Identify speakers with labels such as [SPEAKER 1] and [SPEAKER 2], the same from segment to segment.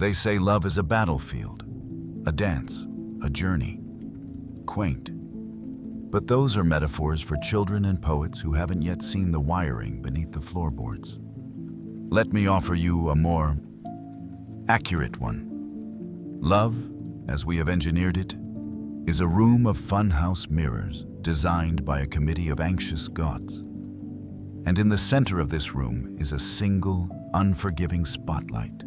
[SPEAKER 1] They say love is a battlefield, a dance, a journey. Quaint. But those are metaphors for children and poets who haven't yet seen the wiring beneath the floorboards. Let me offer you a more accurate one. Love, as we have engineered it, is a room of funhouse mirrors designed by a committee of anxious gods. And in the center of this room is a single, unforgiving spotlight.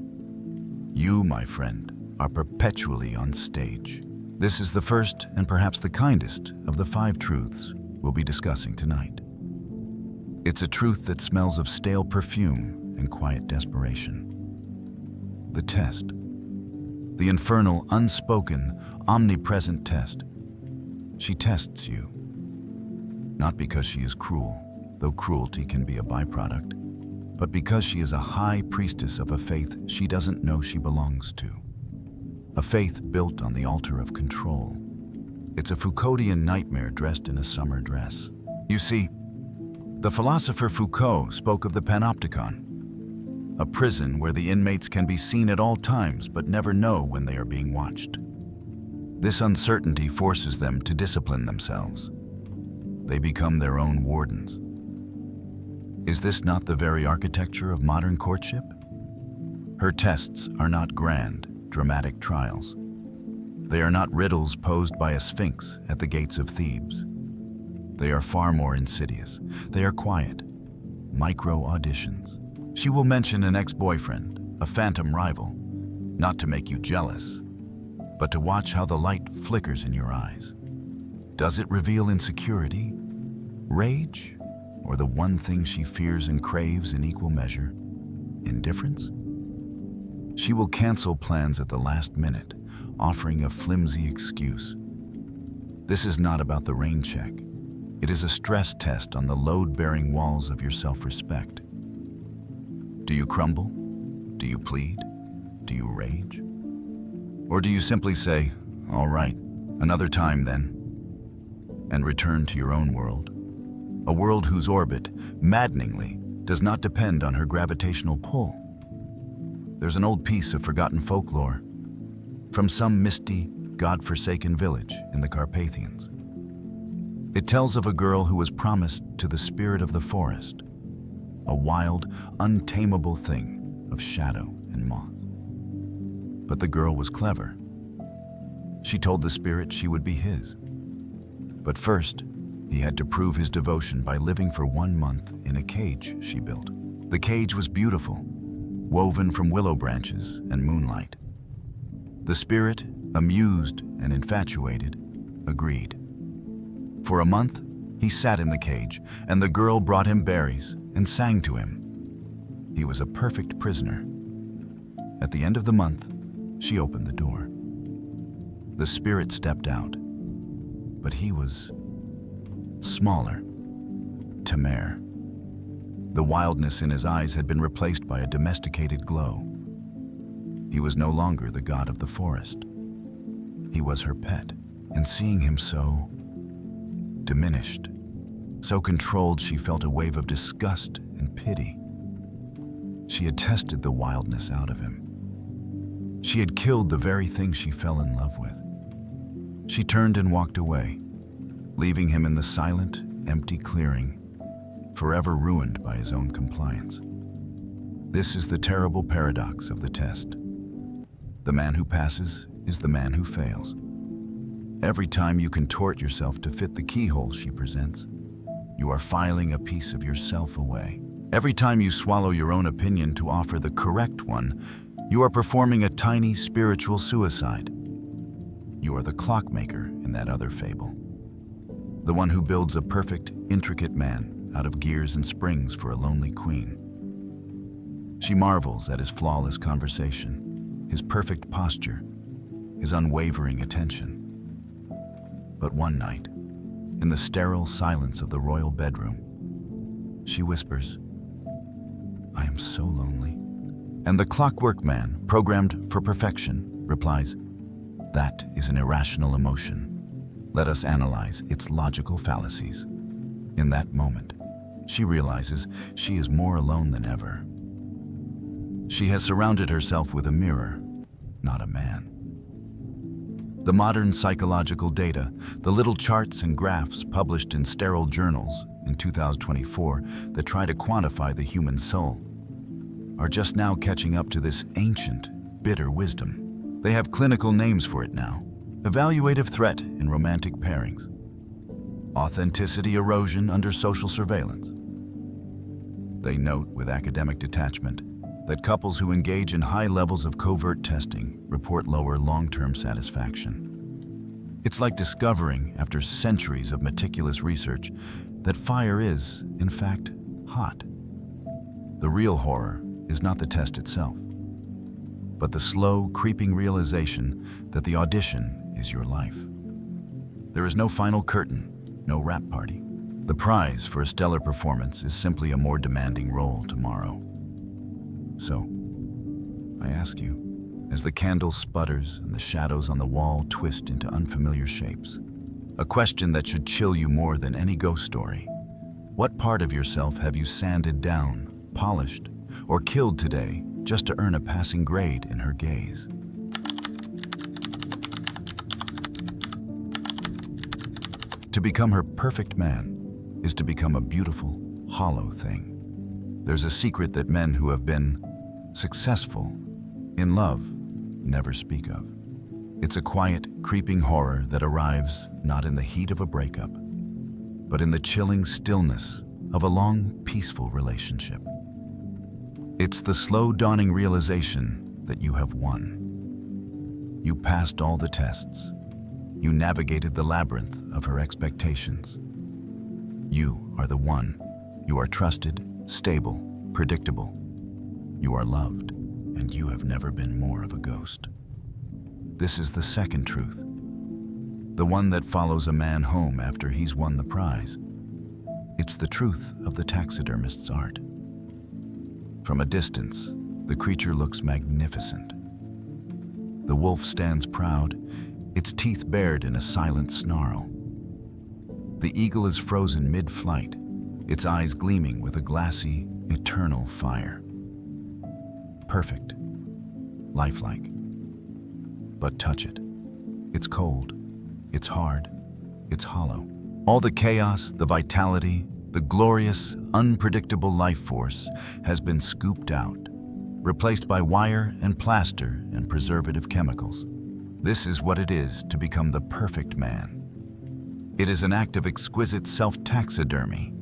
[SPEAKER 1] You, my friend, are perpetually on stage. This is the first and perhaps the kindest of the 5 truths we'll be discussing tonight. It's a truth that smells of stale perfume and quiet desperation. The test. The infernal, unspoken, omnipresent test. She tests you. Not because she is cruel, though cruelty can be a byproduct, but because she is a high priestess of a faith she doesn't know she belongs to. A faith built on the altar of control. It's a Foucauldian nightmare dressed in a summer dress. You see, the philosopher Foucault spoke of the panopticon, a prison where the inmates can be seen at all times but never know when they are being watched. This uncertainty forces them to discipline themselves. They become their own wardens. Is this not the very architecture of modern courtship? Her tests are not grand, dramatic trials. They are not riddles posed by a sphinx at the gates of Thebes. They are far more insidious. They are quiet, micro-auditions. She will mention an ex-boyfriend, a phantom rival, not to make you jealous, but to watch how the light flickers in your eyes. Does it reveal insecurity, rage, or the one thing she fears and craves in equal measure, indifference? She will cancel plans at the last minute, offering a flimsy excuse. This is not about the rain check. It is a stress test on the load-bearing walls of your self-respect. Do you crumble? Do you plead? Do you rage? Or do you simply say, "All right, another time then," and return to your own world? A world whose orbit, maddeningly, does not depend on her gravitational pull. There's an old piece of forgotten folklore from some misty, God-forsaken village in the Carpathians. It tells of a girl who was promised to the spirit of the forest, a wild, untamable thing of shadow and moss. But the girl was clever. She told the spirit she would be his. But first, he had to prove his devotion by living for 1 month in a cage she built. The cage was beautiful, woven from willow branches and moonlight. The spirit, amused and infatuated, agreed. For a month, he sat in the cage, and the girl brought him berries and sang to him. He was a perfect prisoner. At the end of the month, she opened the door. The spirit stepped out, but he was smaller, Tamer. The wildness in his eyes had been replaced by a domesticated glow. He was no longer the god of the forest. He was her pet, and seeing him so diminished, so controlled, she felt a wave of disgust and pity. She had tested the wildness out of him. She had killed the very thing she fell in love with. She turned and walked away, leaving him in the silent, empty clearing, forever ruined by his own compliance. This is the terrible paradox of the test. The man who passes is the man who fails. Every time you contort yourself to fit the keyhole she presents, you are filing a piece of yourself away. Every time you swallow your own opinion to offer the correct one, you are performing a tiny spiritual suicide. You are the clockmaker in that other fable. The one who builds a perfect, intricate man out of gears and springs for a lonely queen. She marvels at his flawless conversation, his perfect posture, his unwavering attention. But one night, in the sterile silence of the royal bedroom, she whispers, "I am so lonely." And the clockwork man, programmed for perfection, replies, "That is an irrational emotion. Let us analyze its logical fallacies." In that moment, she realizes she is more alone than ever. She has surrounded herself with a mirror, not a man. The modern psychological data, the little charts and graphs published in sterile journals in 2024 that try to quantify the human soul, are just now catching up to this ancient, bitter wisdom. They have clinical names for it now. Evaluative threat in romantic pairings. Authenticity erosion under social surveillance. They note with academic detachment that couples who engage in high levels of covert testing report lower long-term satisfaction. It's like discovering, after centuries of meticulous research, that fire is, in fact, hot. The real horror is not the test itself, but the slow, creeping realization that the audition is your life. There is no final curtain, no wrap party. The prize for a stellar performance is simply a more demanding role tomorrow. So, I ask you, as the candle sputters and the shadows on the wall twist into unfamiliar shapes, a question that should chill you more than any ghost story. What part of yourself have you sanded down, polished, or killed today just to earn a passing grade in her gaze? To become her perfect man is to become a beautiful, hollow thing. There's a secret that men who have been successful in love never speak of. It's a quiet, creeping horror that arrives not in the heat of a breakup, but in the chilling stillness of a long, peaceful relationship. It's the slow dawning realization that you have won. You passed all the tests. You navigated the labyrinth of her expectations. You are the one. You are trusted, stable, predictable. You are loved, and you have never been more of a ghost. This is the second truth, the one that follows a man home after he's won the prize. It's the truth of the taxidermist's art. From a distance, the creature looks magnificent. The wolf stands proud, its teeth bared in a silent snarl. The eagle is frozen mid-flight, its eyes gleaming with a glassy, eternal fire. Perfect, lifelike. But touch it. It's cold, it's hard, it's hollow. All the chaos, the vitality, the glorious, unpredictable life force has been scooped out, replaced by wire and plaster and preservative chemicals. This is what it is to become the perfect man. It is an act of exquisite self-taxidermy.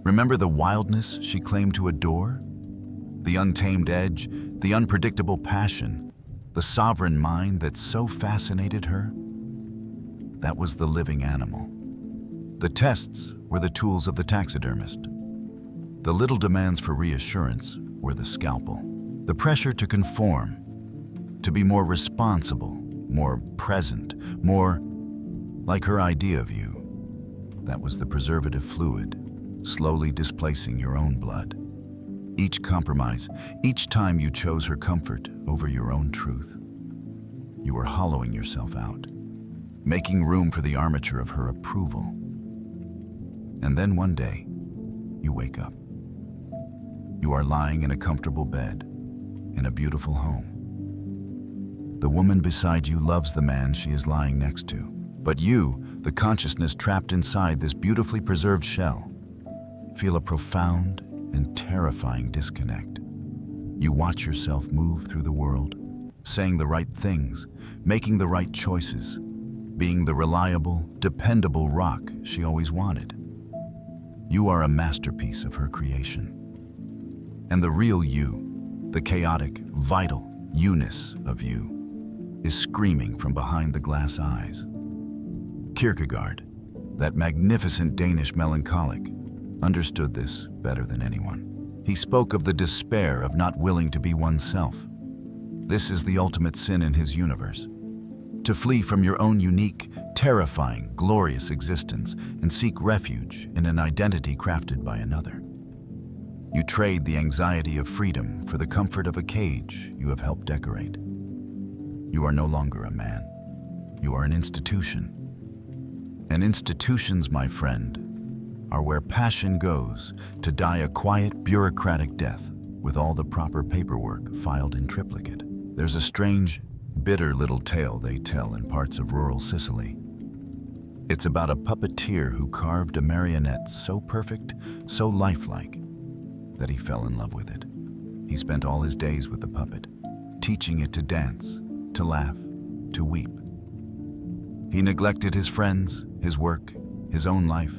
[SPEAKER 1] Remember the wildness she claimed to adore? The untamed edge, the unpredictable passion, the sovereign mind that so fascinated her? That was the living animal. The tests were the tools of the taxidermist. The little demands for reassurance were the scalpel. The pressure to conform, to be more responsible, more present, more like her idea of you. That was the preservative fluid, slowly displacing your own blood. Each compromise, each time you chose her comfort over your own truth, you were hollowing yourself out, making room for the armature of her approval. And then one day, you wake up. You are lying in a comfortable bed, in a beautiful home. The woman beside you loves the man she is lying next to, but you, the consciousness trapped inside this beautifully preserved shell, feel a profound and terrifying disconnect. You watch yourself move through the world, saying the right things, making the right choices, being the reliable, dependable rock she always wanted. You are a masterpiece of her creation. And the real you, the chaotic, vital you-ness of you, is screaming from behind the glass eyes. Kierkegaard, that magnificent Danish melancholic, understood this better than anyone. He spoke of the despair of not willing to be oneself. This is the ultimate sin in his universe. To flee from your own unique, terrifying, glorious existence and seek refuge in an identity crafted by another. You trade the anxiety of freedom for the comfort of a cage you have helped decorate. You are no longer a man. You are an institution. And institutions, my friend, are where passion goes to die a quiet, bureaucratic death with all the proper paperwork filed in triplicate. There's a strange, bitter little tale they tell in parts of rural Sicily. It's about a puppeteer who carved a marionette so perfect, so lifelike, that he fell in love with it. He spent all his days with the puppet, teaching it to dance, to laugh, to weep. He neglected his friends, his work, his own life,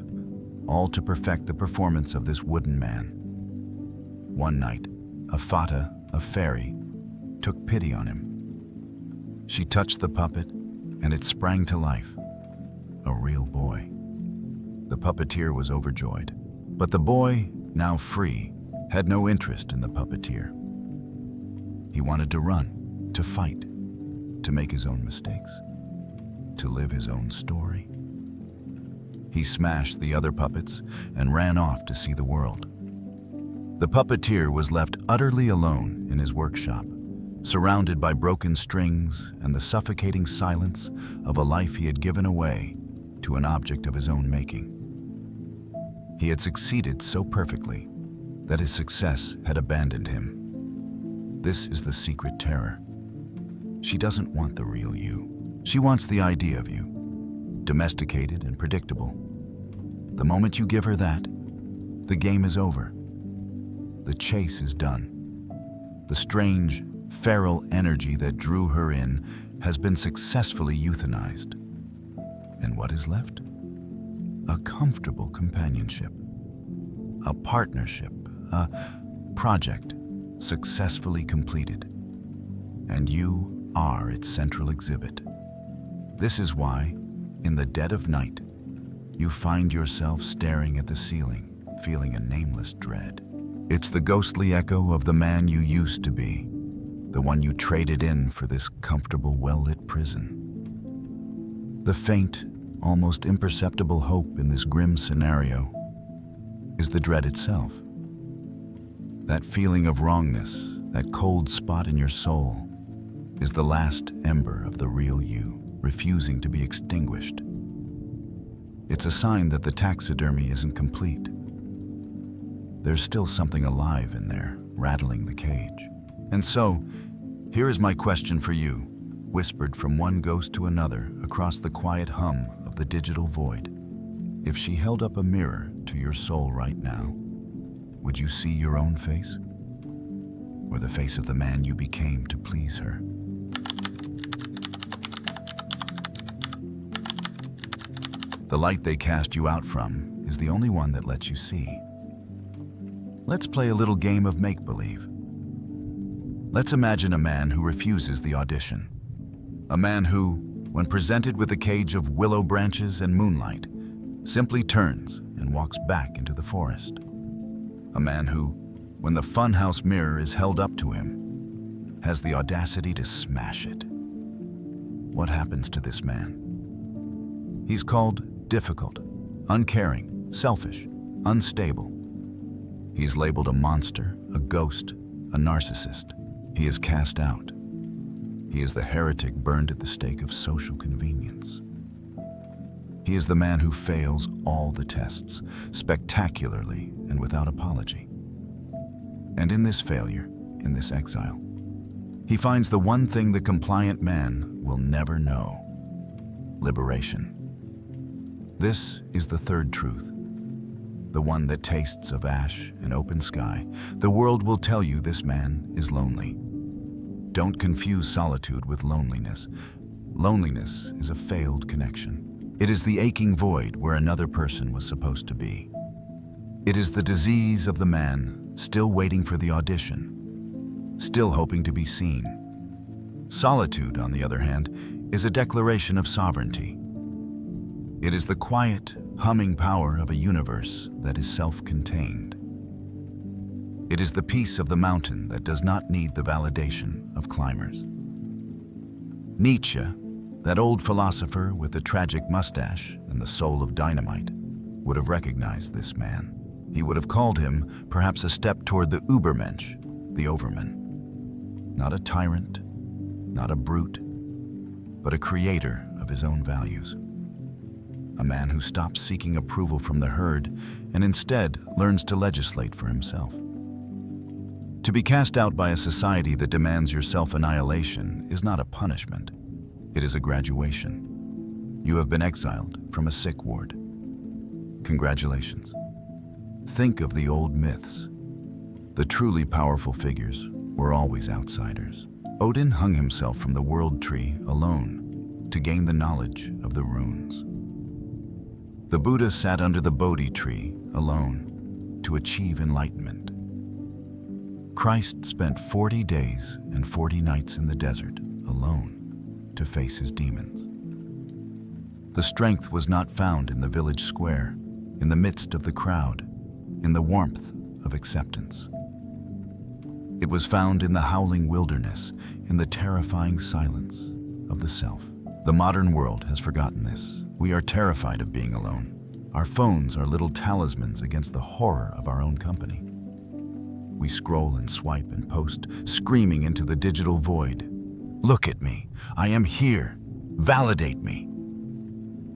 [SPEAKER 1] all to perfect the performance of this wooden man. One night, a fata, a fairy, took pity on him. She touched the puppet, and it sprang to life. A real boy. The puppeteer was overjoyed. But the boy, now free, had no interest in the puppeteer. He wanted to run, to fight, to make his own mistakes, to live his own story. He smashed the other puppets and ran off to see the world. The puppeteer was left utterly alone in his workshop, surrounded by broken strings and the suffocating silence of a life he had given away to an object of his own making. He had succeeded so perfectly that his success had abandoned him. This is the secret terror. She doesn't want the real you. She wants the idea of you, domesticated and predictable. The moment you give her that, the game is over. The chase is done. The strange, feral energy that drew her in has been successfully euthanized. And what is left? A comfortable companionship, a partnership, a project successfully completed. And you are its central exhibit. This is why, in the dead of night, you find yourself staring at the ceiling, feeling a nameless dread. It's the ghostly echo of the man you used to be, the one you traded in for this comfortable, well-lit prison. The faint, almost imperceptible hope in this grim scenario is the dread itself. That feeling of wrongness, that cold spot in your soul, is the last ember of the real you, refusing to be extinguished. It's a sign that the taxidermy isn't complete. There's still something alive in there, rattling the cage. And so, here is my question for you, whispered from one ghost to another across the quiet hum of the digital void. If she held up a mirror to your soul right now, would you see your own face? Or the face of the man you became to please her? The light they cast you out from is the only one that lets you see. Let's play a little game of make-believe. Let's imagine a man who refuses the audition. A man who, when presented with a cage of willow branches and moonlight, simply turns and walks back into the forest. A man who, when the funhouse mirror is held up to him, has the audacity to smash it. What happens to this man? He's called difficult, uncaring, selfish, unstable. He's labeled a monster, a ghost, a narcissist. He is cast out. He is the heretic burned at the stake of social convenience. He is the man who fails all the tests, spectacularly and without apology. And in this failure, in this exile, he finds the one thing the compliant man will never know: liberation. This is the third truth, the one that tastes of ash and open sky. The world will tell you this man is lonely. Don't confuse solitude with loneliness. Loneliness is a failed connection. It is the aching void where another person was supposed to be. It is the disease of the man still waiting for the audition, still hoping to be seen. Solitude, on the other hand, is a declaration of sovereignty. It is the quiet, humming power of a universe that is self-contained. It is the peace of the mountain that does not need the validation of climbers. Nietzsche, that old philosopher with the tragic mustache and the soul of dynamite, would have recognized this man. He would have called him perhaps a step toward the Übermensch, the overman. Not a tyrant, not a brute, but a creator of his own values. A man who stops seeking approval from the herd and instead learns to legislate for himself. To be cast out by a society that demands your self-annihilation is not a punishment. It is a graduation. You have been exiled from a sick ward. Congratulations. Think of the old myths. The truly powerful figures were always outsiders. Odin hung himself from the world tree alone to gain the knowledge of the runes. The Buddha sat under the Bodhi tree alone to achieve enlightenment. Christ spent 40 days and 40 nights in the desert alone to face his demons. The strength was not found in the village square, in the midst of the crowd, in the warmth of acceptance. It was found in the howling wilderness, in the terrifying silence of the self. The modern world has forgotten this. We are terrified of being alone. Our phones are little talismans against the horror of our own company. We scroll and swipe and post, screaming into the digital void. Look at me. I am here. Validate me.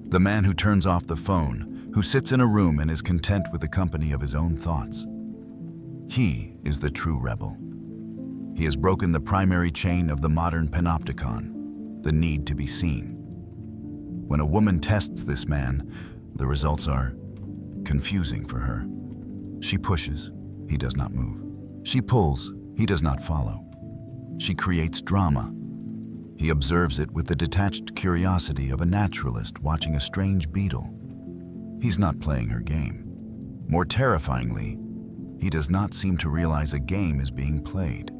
[SPEAKER 1] The man who turns off the phone, who sits in a room and is content with the company of his own thoughts. He is the true rebel. He has broken the primary chain of the modern panopticon, the need to be seen. When a woman tests this man, the results are confusing for her. She pushes, he does not move. She pulls, he does not follow. She creates drama. He observes it with the detached curiosity of a naturalist watching a strange beetle. He's not playing her game. More terrifyingly, he does not seem to realize a game is being played.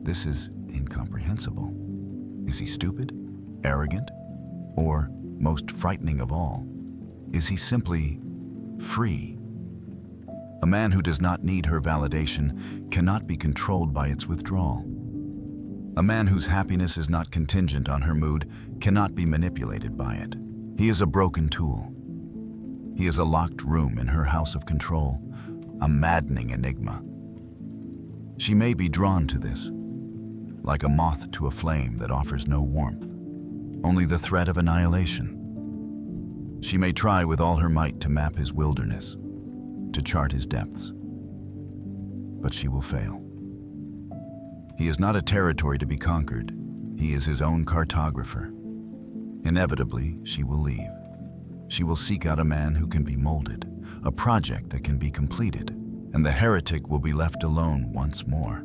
[SPEAKER 1] This is incomprehensible. Is he stupid? Arrogant? Or, most frightening of all, is he simply free? A man who does not need her validation cannot be controlled by its withdrawal. A man whose happiness is not contingent on her mood cannot be manipulated by it. He is a broken tool. He is a locked room in her house of control, a maddening enigma. She may be drawn to this, like a moth to a flame that offers no warmth, only the threat of annihilation. She may try with all her might to map his wilderness, to chart his depths, but she will fail. He is not a territory to be conquered. He is his own cartographer. Inevitably, she will leave. She will seek out a man who can be molded, a project that can be completed, and the heretic will be left alone once more.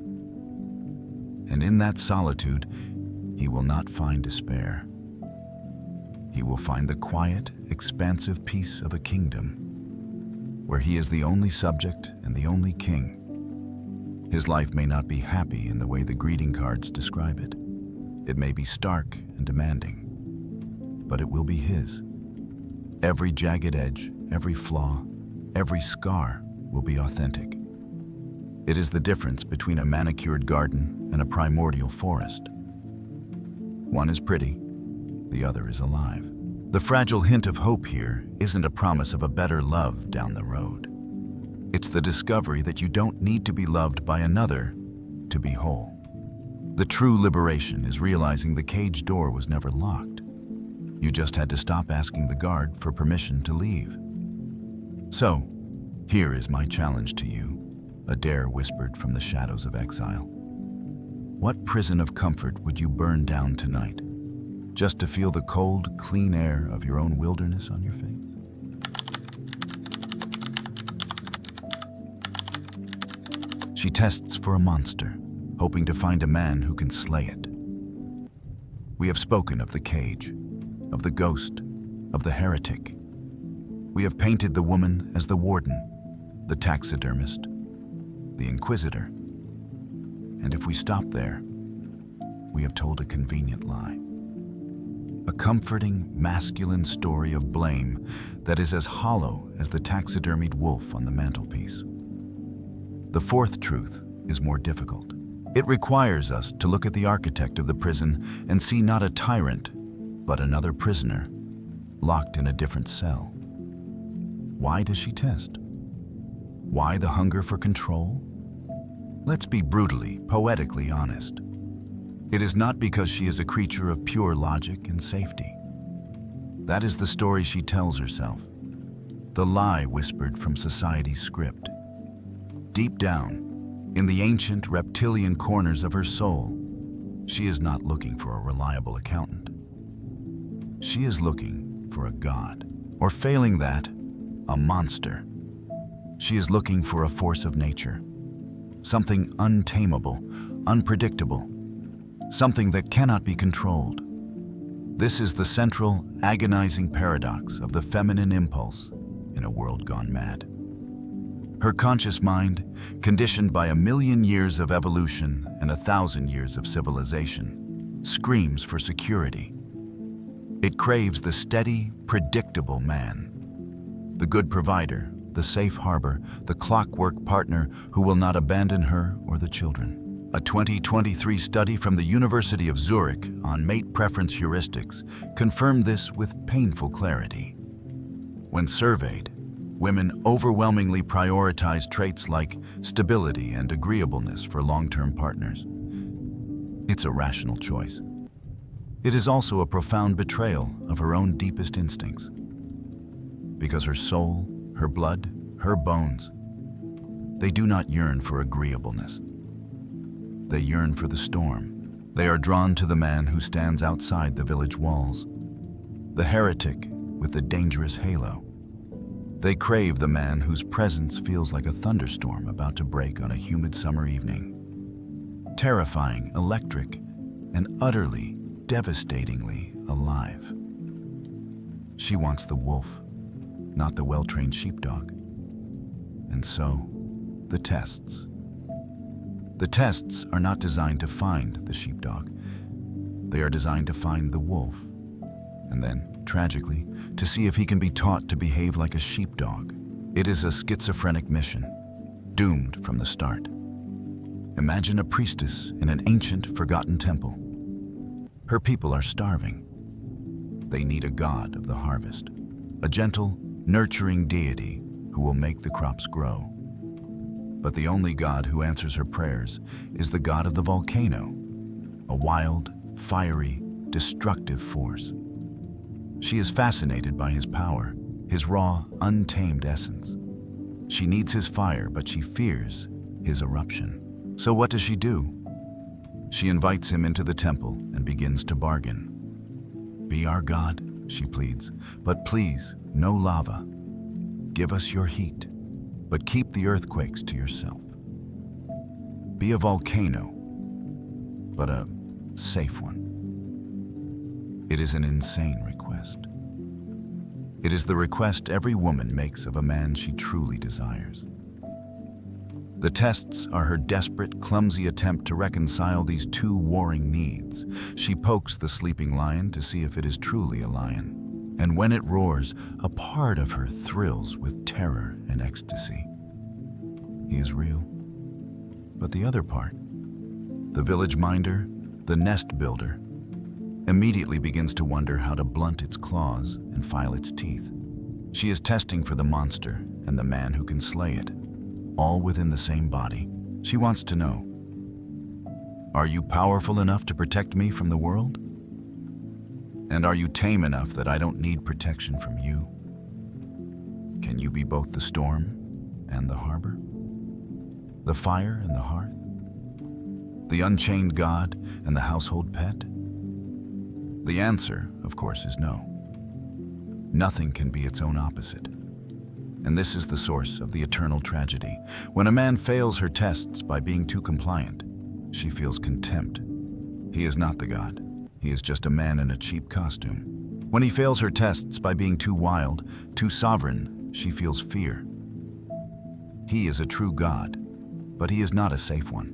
[SPEAKER 1] And in that solitude, he will not find despair. He will find the quiet, expansive peace of a kingdom, where he is the only subject and the only king. His life may not be happy in the way the greeting cards describe it. It may be stark and demanding, but it will be his. Every jagged edge, every flaw, every scar will be authentic. It is the difference between a manicured garden and a primordial forest. One is pretty, the other is alive. The fragile hint of hope here isn't a promise of a better love down the road. It's the discovery that you don't need to be loved by another to be whole. The true liberation is realizing the cage door was never locked. You just had to stop asking the guard for permission to leave. So, here is my challenge to you, a dare whispered from the shadows of exile. What prison of comfort would you burn down tonight, just to feel the cold, clean air of your own wilderness on your face? She tests for a monster, hoping to find a man who can slay it. We have spoken of the cage, of the ghost, of the heretic. We have painted the woman as the warden, the taxidermist, the inquisitor. And if we stop there, we have told a convenient lie. A comforting, masculine story of blame that is as hollow as the taxidermied wolf on the mantelpiece. The fourth truth is more difficult. It requires us to look at the architect of the prison and see not a tyrant, but another prisoner, locked in a different cell. Why does she test? Why the hunger for control? Let's be brutally, poetically honest. It is not because she is a creature of pure logic and safety. That is the story she tells herself, the lie whispered from society's script. Deep down, In the ancient reptilian corners of her soul, she is not looking for a reliable accountant. She is looking for a god, or failing that, a monster. She is looking for a force of nature, something untamable, unpredictable, something that cannot be controlled. This is the central, agonizing paradox of the feminine impulse in a world gone mad. Her conscious mind, conditioned by 1,000,000 years of evolution and 1,000 years of civilization, screams for security. It craves the steady, predictable man, the good provider, the safe harbor, the clockwork partner who will not abandon her or the children. A 2023 study from the University of Zurich on mate preference heuristics confirmed this with painful clarity. When surveyed, women overwhelmingly prioritize traits like stability and agreeableness for long-term partners. It's a rational choice. It is also a profound betrayal of her own deepest instincts. Because her soul, her blood, her bones, they do not yearn for agreeableness. They yearn for the storm. They are drawn to the man who stands outside the village walls, the heretic with the dangerous halo. They crave the man whose presence feels like a thunderstorm about to break on a humid summer evening. Terrifying, electric, and utterly, devastatingly alive. She wants the wolf, not the well-trained sheepdog. And so, the tests. The tests are not designed to find the sheepdog. They are designed to find the wolf, and then, tragically, to see if he can be taught to behave like a sheepdog. It is a schizophrenic mission, doomed from the start. Imagine a priestess in an ancient, forgotten temple. Her people are starving. They need a god of the harvest, a gentle, nurturing deity who will make the crops grow. But the only god who answers her prayers is the god of the volcano, a wild, fiery, destructive force. She is fascinated by his power, his raw, untamed essence. She needs his fire, but she fears his eruption. So what does she do? She invites him into the temple and begins to bargain. "Be our god," she pleads, "but please, no lava. Give us your heat, but keep the earthquakes to yourself. Be a volcano, but a safe one." It is an insane request. It is the request every woman makes of a man she truly desires. The tests are her desperate, clumsy attempt to reconcile these two warring needs. She pokes the sleeping lion to see if it is truly a lion. And when it roars, a part of her thrills with terror and ecstasy. He is real. But the other part, the village minder, the nest builder, immediately begins to wonder how to blunt its claws and file its teeth. She is testing for the monster and the man who can slay it, all within the same body. She wants to know, are you powerful enough to protect me from the world? And are you tame enough that I don't need protection from you? Can you be both the storm and the harbor? The fire and the hearth? The unchained god and the household pet? The answer, of course, is no. Nothing can be its own opposite. And this is the source of the eternal tragedy. When a man fails her tests by being too compliant, she feels contempt. He is not the god. He is just a man in a cheap costume. When he fails her tests by being too wild, too sovereign, she feels fear. He is a true god, but he is not a safe one.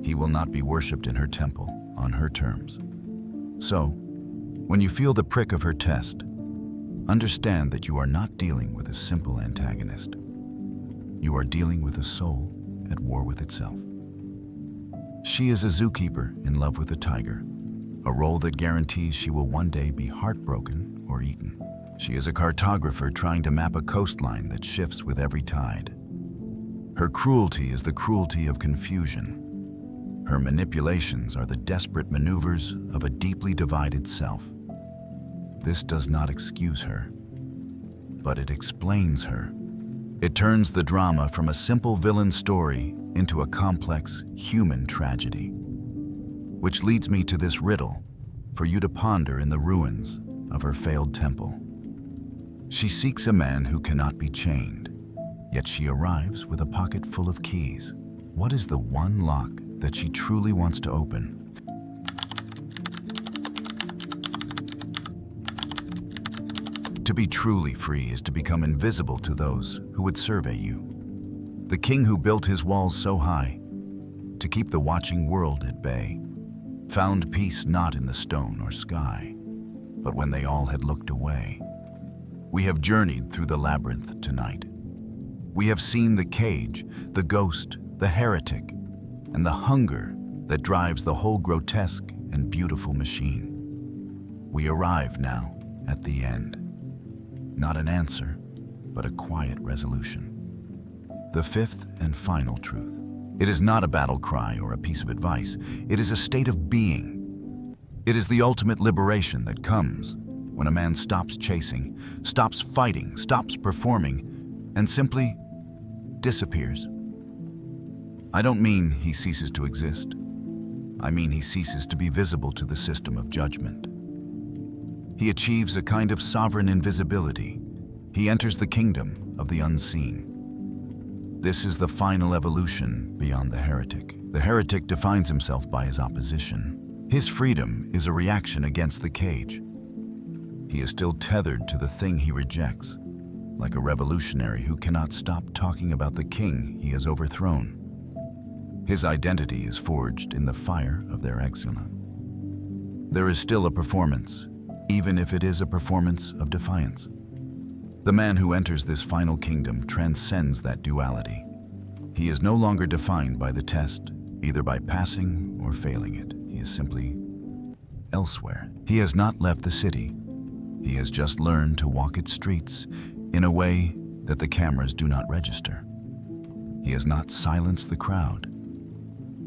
[SPEAKER 1] He will not be worshipped in her temple on her terms. So, when you feel the prick of her test, understand that you are not dealing with a simple antagonist. You are dealing with a soul at war with itself. She is a zookeeper in love with a tiger, a role that guarantees she will one day be heartbroken or eaten. She is a cartographer trying to map a coastline that shifts with every tide. Her cruelty is the cruelty of confusion. Her manipulations are the desperate maneuvers of a deeply divided self. This does not excuse her, but it explains her. It turns the drama from a simple villain story into a complex human tragedy. Which leads me to this riddle for you to ponder in the ruins of her failed temple. She seeks a man who cannot be chained, yet she arrives with a pocket full of keys. What is the one lock that she truly wants to open? To be truly free is to become invisible to those who would survey you. The king who built his walls so high to keep the watching world at bay found peace not in the stone or sky, but when they all had looked away. We have journeyed through the labyrinth tonight. We have seen the cage, the ghost, the heretic, and the hunger that drives the whole grotesque and beautiful machine. We arrive now at the end. Not an answer, but a quiet resolution. The fifth and final truth. It is not a battle cry or a piece of advice. It is a state of being. It is the ultimate liberation that comes when a man stops chasing, stops fighting, stops performing, and simply disappears. I don't mean he ceases to exist. I mean he ceases to be visible to the system of judgment. He achieves a kind of sovereign invisibility. He enters the kingdom of the unseen. This is the final evolution beyond the heretic. The heretic defines himself by his opposition. His freedom is a reaction against the cage. He is still tethered to the thing he rejects, like a revolutionary who cannot stop talking about the king he has overthrown. His identity is forged in the fire of their exile. There is still a performance, even if it is a performance of defiance. The man who enters this final kingdom transcends that duality. He is no longer defined by the test, either by passing or failing it. He is simply elsewhere. He has not left the city. He has just learned to walk its streets in a way that the cameras do not register. He has not silenced the crowd.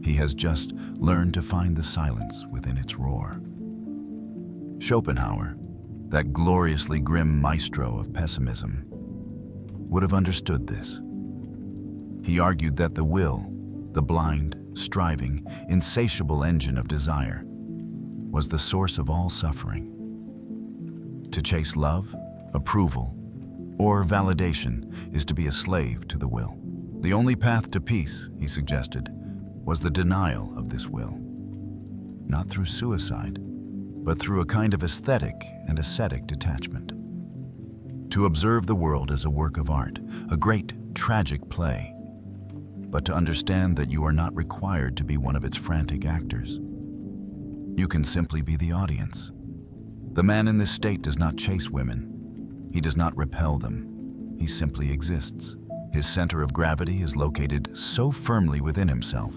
[SPEAKER 1] He has just learned to find the silence within its roar. Schopenhauer, that gloriously grim maestro of pessimism, would have understood this. He argued that the will, the blind, striving, insatiable engine of desire, was the source of all suffering. To chase love, approval, or validation is to be a slave to the will. The only path to peace, he suggested, was the denial of this will. Not through suicide, but through a kind of aesthetic and ascetic detachment. To observe the world as a work of art, a great tragic play, but to understand that you are not required to be one of its frantic actors. You can simply be the audience. The man in this state does not chase women. He does not repel them. He simply exists. His center of gravity is located so firmly within himself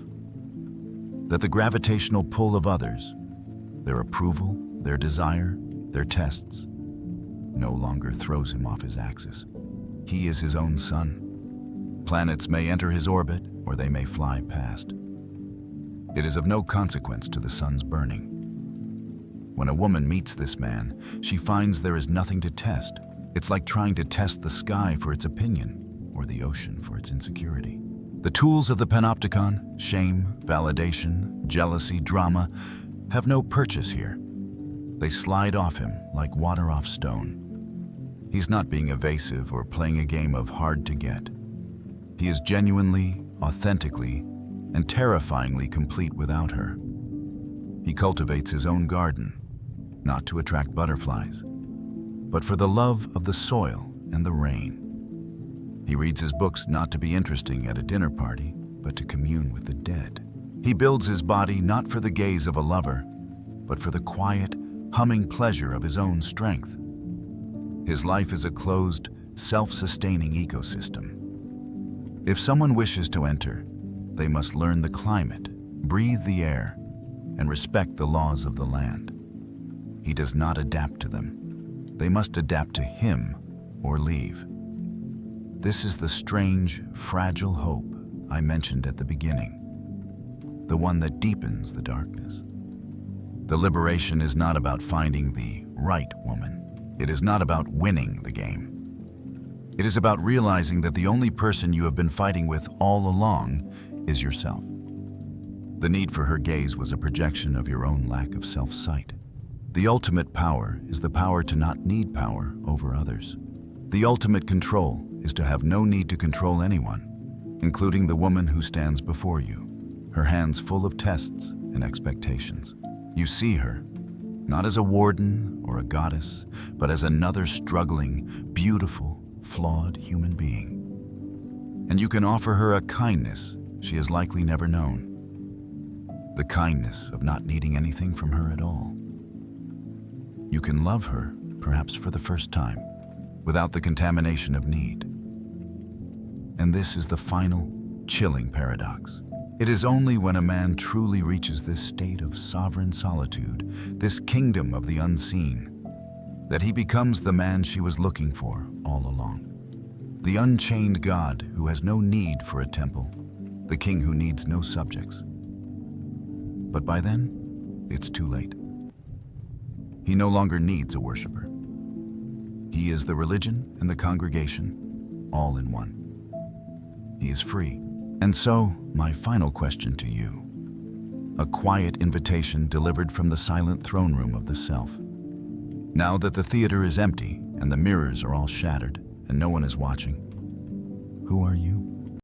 [SPEAKER 1] that the gravitational pull of others, their approval, their desire, their tests, no longer throws him off his axis. He is his own sun. Planets may enter his orbit, or they may fly past. It is of no consequence to the sun's burning. When a woman meets this man, she finds there is nothing to test. It's like trying to test the sky for its opinion, or the ocean for its insecurity. The tools of the panopticon, shame, validation, jealousy, drama, have no purchase here. They slide off him like water off stone. He's not being evasive or playing a game of hard to get. He is genuinely, authentically, and terrifyingly complete without her. He cultivates his own garden, not to attract butterflies, but for the love of the soil and the rain. He reads his books not to be interesting at a dinner party, but to commune with the dead. He builds his body not for the gaze of a lover, but for the quiet, humming pleasure of his own strength. His life is a closed, self-sustaining ecosystem. If someone wishes to enter, they must learn the climate, breathe the air, and respect the laws of the land. He does not adapt to them. They must adapt to him or leave. This is the strange, fragile hope I mentioned at the beginning, the one that deepens the darkness. The liberation is not about finding the right woman. It is not about winning the game. It is about realizing that the only person you have been fighting with all along is yourself. The need for her gaze was a projection of your own lack of self-sight. The ultimate power is the power to not need power over others. The ultimate control is to have no need to control anyone, including the woman who stands before you, her hands full of tests and expectations. You see her, not as a warden or a goddess, but as another struggling, beautiful, flawed human being. And you can offer her a kindness she has likely never known. The kindness of not needing anything from her at all. You can love her, perhaps for the first time, without the contamination of need. And this is the final, chilling paradox. It is only when a man truly reaches this state of sovereign solitude, this kingdom of the unseen, that he becomes the man she was looking for all along. The unchained God who has no need for a temple, the king who needs no subjects. But by then, it's too late. He no longer needs a worshiper. He is the religion and the congregation, all in one. He is free. And so, my final question to you, a quiet invitation delivered from the silent throne room of the self. Now that the theater is empty and the mirrors are all shattered and no one is watching, who are you?